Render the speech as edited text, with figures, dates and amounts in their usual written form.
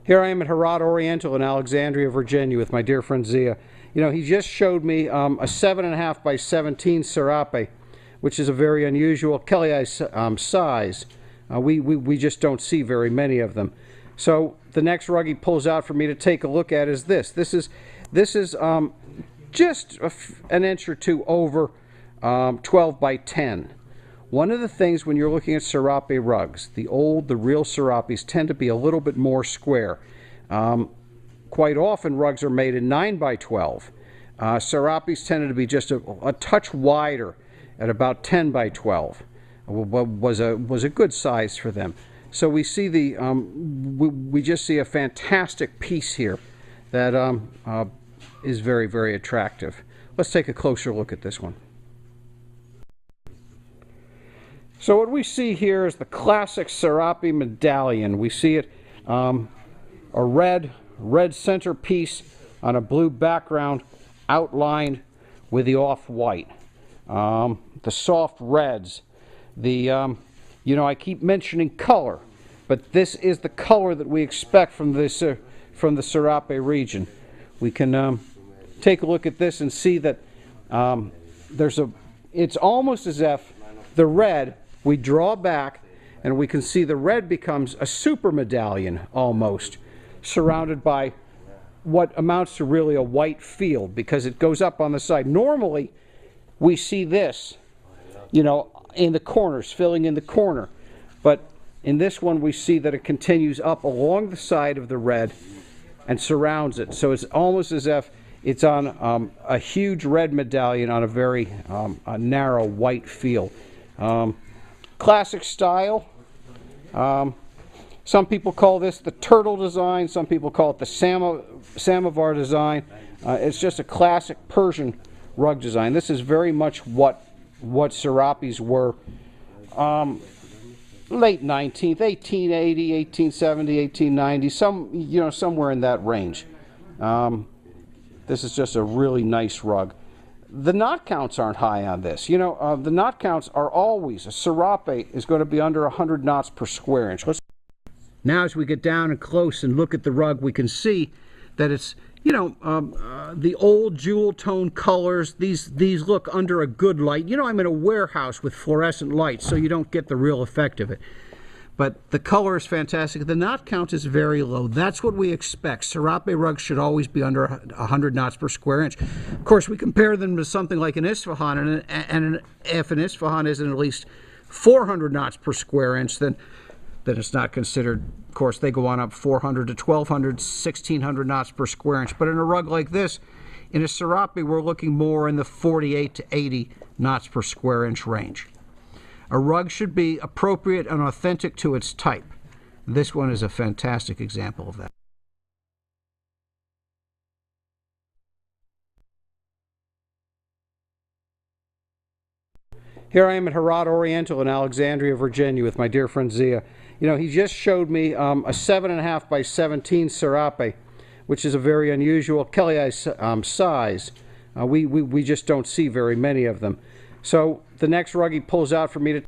Here I am at Heriz Oriental in Alexandria, Virginia with my dear friend Zia. You know, he just showed me a 7.5 by 17 Serapi, which is a very unusual Kelly size. We just don't see very many of them. So the next rug he pulls out for me to take a look at is this. This is just an inch or two over 12 by 10. One of the things when you're looking at Serapi rugs, the real Serapis tend to be a little bit more square. Quite often rugs are made in 9 by 12. Serapis tended to be just a touch wider at about 10 by 12. Was a good size for them. So we see we just see a fantastic piece here that is very, very attractive. Let's take a closer look at this one. So what we see here is the classic Serapi medallion. We see it a red centerpiece on a blue background outlined with the off-white. The soft reds. You know, I keep mentioning color, but this is the color that we expect from the Serapi region. We can take a look at this and see that it's almost as if the red, we draw back and we can see the red becomes a super medallion almost, surrounded by what amounts to really a white field because it goes up on the side. Normally we see this, you know, in the corners, filling in the corner, but in this one we see that it continues up along the side of the red and surrounds it. So it's almost as if it's on a huge red medallion on a very narrow white field. Classic style. Some people call this the turtle design. Some people call it the samovar design. It's just a classic Persian rug design. This is very much what Serapis were late 19th, 1880, 1870, 1890, somewhere in that range. This is just a really nice rug. The knot counts aren't high on this. The knot counts are always, a Serapi is going to be under 100 knots per square inch. Now as we get down and close and look at the rug, we can see that it's, the old jewel tone colors. These look under a good light. I'm in a warehouse with fluorescent lights, so you don't get the real effect of it. But the color is fantastic. The knot count is very low. That's what we expect. Serapi rugs should always be under 100 knots per square inch. Of course, we compare them to something like an Isfahan, and if an Isfahan isn't at least 400 knots per square inch, then it's not considered. Of course, they go on up 400 to 1200, 1600 knots per square inch. But in a rug like this, in a Serapi, we're looking more in the 48 to 80 knots per square inch range. A rug should be appropriate and authentic to its type. This one is a fantastic example of that. Here I am at Heriz Oriental in Alexandria, Virginia with my dear friend Zia. He just showed me a 7.5 by 17 Serapi, which is a very unusual Kelly size. We just don't see very many of them. So the next rug he pulls out for me to